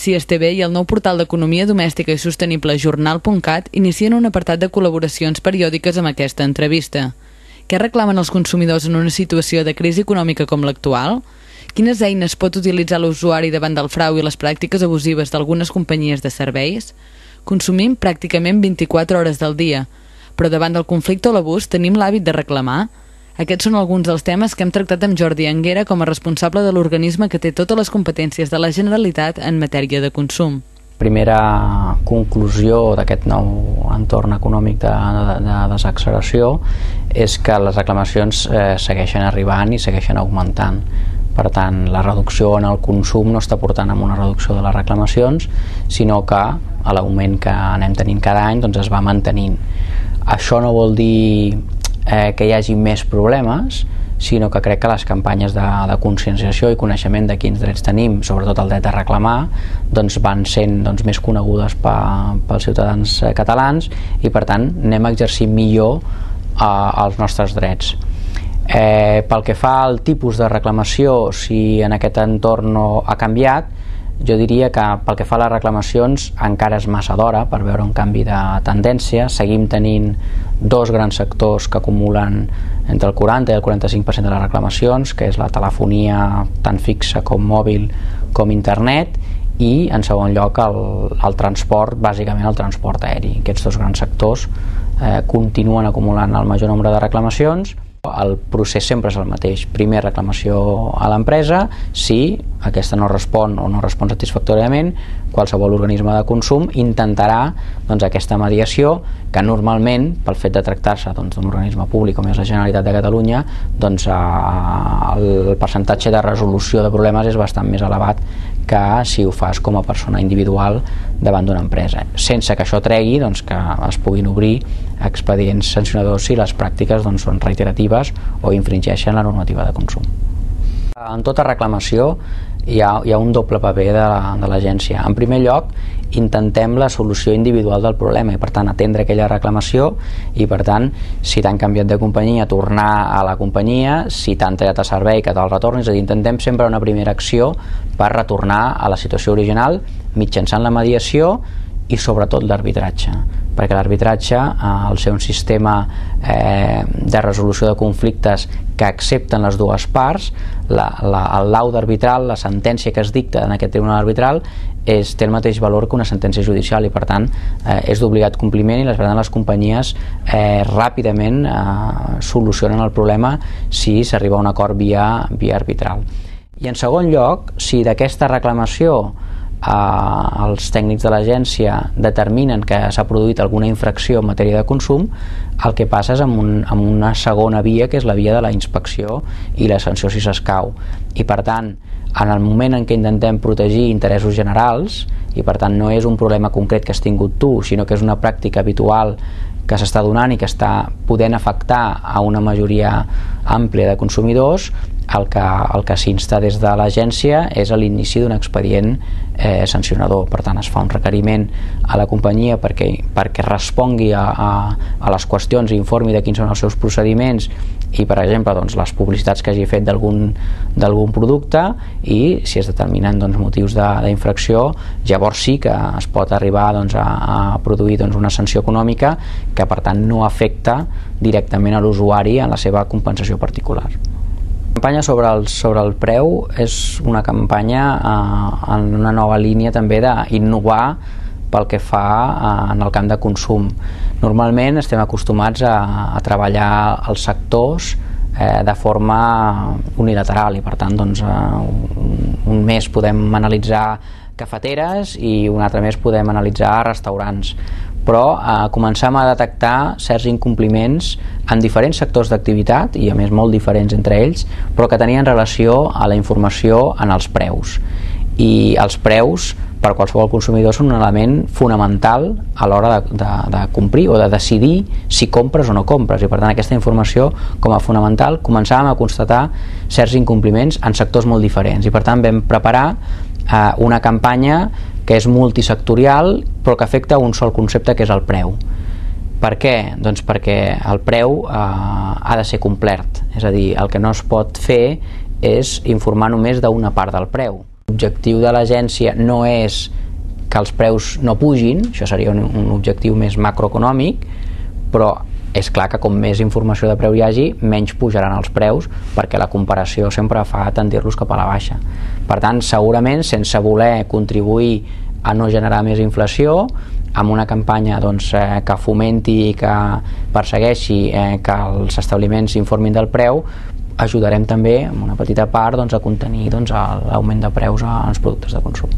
Policies TV i el nou portal d'Economia Domèstica i Sostenible Jornal.cat inicien un apartat de col·laboracions periòdiques amb aquesta entrevista. Què reclamen els consumidors en una situació de crisi econòmica com l'actual? Quines eines pot utilitzar l'usuari davant del frau i les pràctiques abusives d'algunes companyies de serveis? Consumim pràcticament 24 hores del dia, però davant del conflicte o l'abús tenim l'hàbit de reclamar? Aquests són alguns dels temes que hem tractat amb Jordi Anguera com a responsable de l'organisme que té totes les competències de la Generalitat en matèria de consum. Primera conclusió d'aquest nou entorn econòmic de desacceleració és que les reclamacions segueixen arribant i segueixen augmentant. Per tant, la reducció en el consum no està portant a una reducció de les reclamacions, sinó que l'augment que anem tenint cada any es va mantenint. Això no vol dir que hi hagi més problemes, sinó que crec que les campanyes de conscienciació i coneixement de quins drets tenim, sobretot el dret a reclamar, van sent més conegudes pels ciutadans catalans i per tant anem a exercir millor els nostres drets. Pel que fa al tipus de reclamació, si en aquest entorn no ha canviat, jo diria que pel que fa a les reclamacions encara és massa d'hora per veure un canvi de tendència. Seguim tenint dos grans sectors que acumulen entre el 40 i el 45% de les reclamacions, que és la telefonia tant fixa com mòbil com internet, i en segon lloc el transport, bàsicament el transport aeri. Aquests dos grans sectors continuen acumulant el major nombre de reclamacions. El procés sempre és el mateix. Primer, reclamació a l'empresa. Si aquesta no respon o no respon satisfactòriament, qualsevol organisme de consum intentarà aquesta mediació, que normalment, pel fet de tractar-se d'un organisme públic com és la Generalitat de Catalunya, el percentatge de resolució de problemes és bastant més elevat que si ho fas com a persona individual davant d'una empresa, sense que això tregui que es puguin obrir expedients sancionadors si les pràctiques són reiteratives o infringeixen la normativa de consum. En tota reclamació hi ha un doble paper de l'agència. En primer lloc, intentem la solució individual del problema i per tant atendre aquella reclamació i per tant, si t'han canviat de companyia, tornar a la companyia, si t'han tallat el servei, que te'l retornis. És a dir, intentem sempre una primera acció per retornar a la situació original mitjançant la mediació i sobretot l'arbitratge, perquè l'arbitratge, al ser un sistema de resolució de conflictes que accepten les dues parts, el laude arbitral, la sentència que es dicta en aquest tribunal arbitral té el mateix valor que una sentència judicial i per tant és d'obligat compliment i les companyies ràpidament solucionen el problema si s'arriba a un acord via arbitral. I en segon lloc, si d'aquesta reclamació els tècnics de l'agència determinen que s'ha produït alguna infracció en matèria de consum, el que passa és amb una segona via, que és la via de la inspecció i la sanció si s'escau. I per tant, en el moment en què intentem protegir interessos generals, i per tant no és un problema concret que has tingut tu, sinó que és una pràctica habitual que s'està donant i que està podent afectar a una majoria àmplia de consumidors, el que s'insta des de l'agència és a l'inici d'un expedient sancionador. Per tant, es fa un requeriment a la companyia perquè respongui a les qüestions i informi de quins són els seus procediments i, per exemple, les publicitats que hagi fet d'algun producte, i si es determinen motius d'infracció, llavors sí que es pot arribar a produir una sanció econòmica que per tant no afecta directament a l'usuari en la seva compensació particular. La campanya sobre el preu és una campanya en una nova línia també d'innovar pel que fa en el camp de consum. Normalment estem acostumats a treballar els sectors de forma unilateral i per tant un mes podem analitzar cafeteres i un altre mes podem analitzar restaurants, però començam a detectar certs incompliments en diferents sectors d'activitat i a més molt diferents entre ells, però que tenien relació a la informació en els preus. I els preus per qualsevol consumidor són un element fonamental a l'hora de complir o de decidir si compres o no compres, i per tant aquesta informació com a fonamental començàvem a constatar certs incompliments en sectors molt diferents i per tant vam preparar una campanya que és multisectorial però que afecta un sol concepte, que és el preu. Per què? Doncs perquè el preu ha de ser complet, és a dir, el que no es pot fer és informar només d'una part del preu. L'objectiu de l'agència no és que els preus no pugin, això seria un objectiu més macroeconòmic, però és clar que com més informació de preu hi hagi, menys pujaran els preus, perquè la comparació sempre fa tendir-los cap a la baixa. Per tant, segurament, sense voler contribuir a no generar més inflació, amb una campanya que fomenti i que persegueixi que els establiments s'informin del preu, ajudarem també, en una petita part, a contenir l'augment de preus als productes de consum.